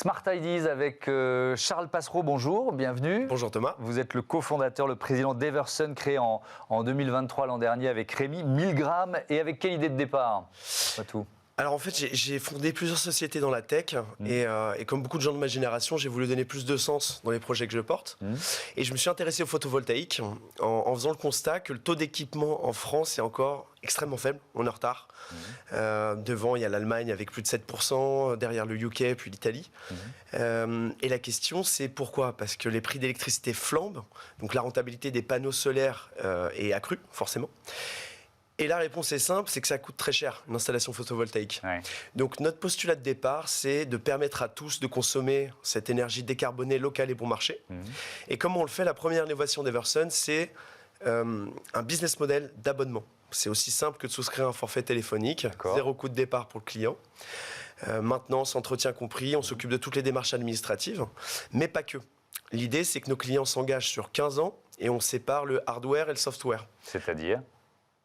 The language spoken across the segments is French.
Smart Ideas avec Charles Passereau, bonjour, bienvenue. Bonjour Thomas. Vous êtes le cofondateur, le président d'Eversun, créé en 2023 l'an dernier avec Rémi, 1000 grammes. Et avec quelle idée de départ? Pas tout. Alors en fait, j'ai fondé plusieurs sociétés dans la tech et comme beaucoup de gens de ma génération, j'ai voulu donner plus de sens dans les projets que je porte. Et je me suis intéressé au photovoltaïque en faisant le constat que le taux d'équipement en France est encore extrêmement faible, on est en retard. Devant, il y a l'Allemagne avec plus de 7%, derrière le UK, puis l'Italie. Et la question, c'est pourquoi? Parce que les prix d'électricité flambent, donc la rentabilité des panneaux solaires est accrue, forcément. Et la réponse est simple, c'est que ça coûte très cher, une installation photovoltaïque. Ouais. Donc notre postulat de départ, c'est de permettre à tous de consommer cette énergie décarbonée, locale et bon marché. Et comment on le fait? La première innovation d'Eversun, c'est un business model d'abonnement. C'est aussi simple que de souscrire un forfait téléphonique, zéro coût de départ pour le client. Maintenance, entretien compris, on s'occupe de toutes les démarches administratives, mais pas que. L'idée, c'est que nos clients s'engagent sur 15 ans et on sépare le hardware et le software. C'est-à-dire?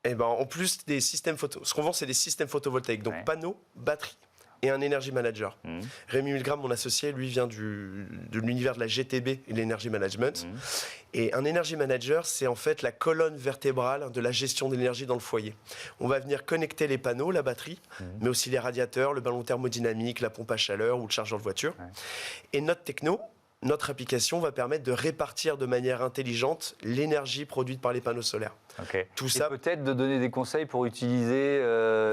Eh ben, en plus des systèmes photo, ce qu'on vend, c'est des systèmes photovoltaïques, donc panneaux, batteries et un energy manager. Rémi Milgram, mon associé, lui vient de l'univers de la GTB et de l'energy management. Et un energy manager, c'est en fait la colonne vertébrale de la gestion de l'énergie dans le foyer. On va venir connecter les panneaux, la batterie, mais aussi les radiateurs, le ballon thermodynamique, la pompe à chaleur ou le chargeur de voiture. Et notre techno, notre application va permettre de répartir de manière intelligente l'énergie produite par les panneaux solaires. Tout ça, peut-être de donner des conseils pour utiliser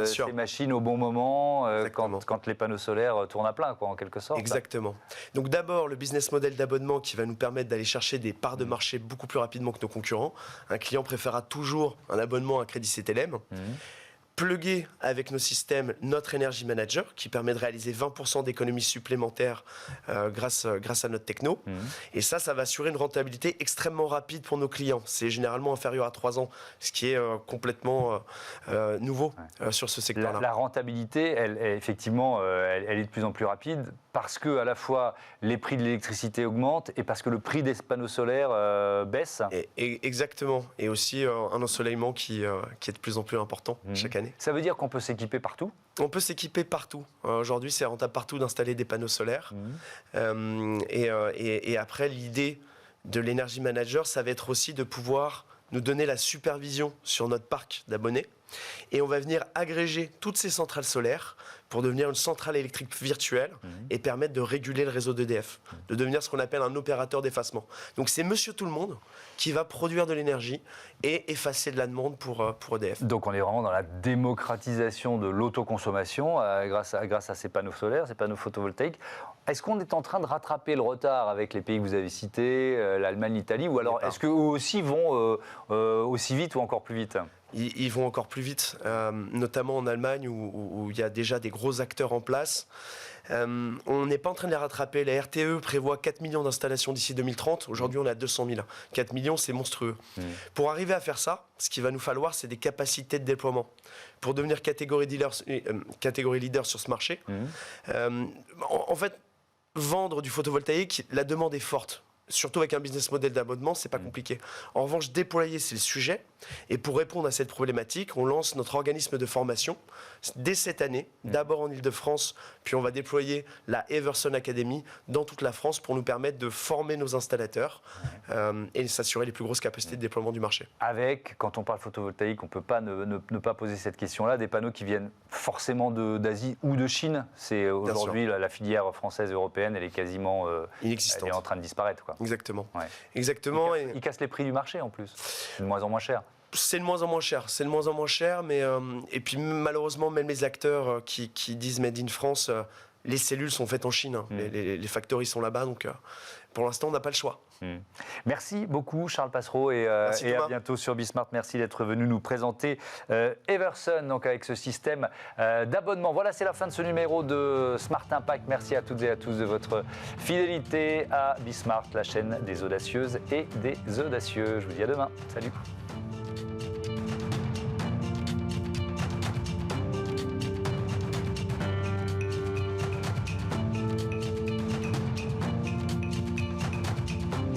ces machines au bon moment, quand les panneaux solaires tournent à plein, en quelque sorte. Exactement. Donc d'abord, le business model d'abonnement qui va nous permettre d'aller chercher des parts de marché beaucoup plus rapidement que nos concurrents. Un client préférera toujours un abonnement à crédit CTLM. Pluguer avec nos systèmes notre Energy Manager qui permet de réaliser 20% d'économies supplémentaires grâce à notre techno. Et ça va assurer une rentabilité extrêmement rapide pour nos clients. C'est généralement inférieur à 3 ans, ce qui est complètement nouveau sur ce secteur-là. La rentabilité, elle est de plus en plus rapide parce que à la fois les prix de l'électricité augmentent et parce que le prix des panneaux solaires baisse. Exactement. Et aussi un ensoleillement qui est de plus en plus important chaque année. Ça veut dire qu'on peut s'équiper partout? On peut s'équiper partout. Aujourd'hui, c'est rentable partout d'installer des panneaux solaires. Et après, l'idée de l'Energy Manager, ça va être aussi de pouvoir nous donner la supervision sur notre parc d'abonnés. Et on va venir agréger toutes ces centrales solaires pour devenir une centrale électrique virtuelle et permettre de réguler le réseau d'EDF, de devenir ce qu'on appelle un opérateur d'effacement. Donc c'est monsieur tout le monde qui va produire de l'énergie et effacer de la demande pour EDF. Donc on est vraiment dans la démocratisation de l'autoconsommation grâce à ces panneaux solaires, ces panneaux photovoltaïques. Est-ce qu'on est en train de rattraper le retard avec les pays que vous avez cités, l'Allemagne, l'Italie, ou alors est-ce qu'eux aussi vont aussi vite ou encore plus vite? Ils vont encore plus vite, notamment en Allemagne où il y a déjà des gros acteurs en place. On n'est pas en train de les rattraper. La RTE prévoit 4 millions d'installations d'ici 2030. Aujourd'hui, on est à 200 000. 4 millions, c'est monstrueux. Pour arriver à faire ça, ce qu'il va nous falloir, c'est des capacités de déploiement. Pour devenir catégorie leader sur ce marché, en fait, vendre du photovoltaïque, la demande est forte. Surtout avec un business model d'abonnement, c'est pas compliqué. En revanche, déployer, c'est le sujet. Et pour répondre à cette problématique, on lance notre organisme de formation dès cette année, d'abord en Ile-de-France, puis on va déployer la Eversun Academy dans toute la France pour nous permettre de former nos installateurs et s'assurer les plus grosses capacités de déploiement du marché. Avec, quand on parle photovoltaïque, on ne peut pas ne pas poser cette question-là, des panneaux qui viennent forcément d'Asie ou de Chine. C'est aujourd'hui la filière française européenne, elle est quasiment inexistante. Elle est en train de disparaître, quoi. Exactement. Exactement. Ils cassent les prix du marché en plus. C'est de moins en moins cher. C'est de moins en moins cher, mais et puis malheureusement même les acteurs qui disent Made in France, les cellules sont faites en Chine, les factories sont là-bas, donc pour l'instant on n'a pas le choix. Merci beaucoup Charles Passereau et à bientôt sur Bismart. Merci d'être venu nous présenter Eversun, donc avec ce système d'abonnement. Voilà, c'est la fin de ce numéro de Smart Impact. Merci à toutes et à tous de votre fidélité à Bismart, la chaîne des audacieuses et des audacieux. Je vous dis à demain. Salut.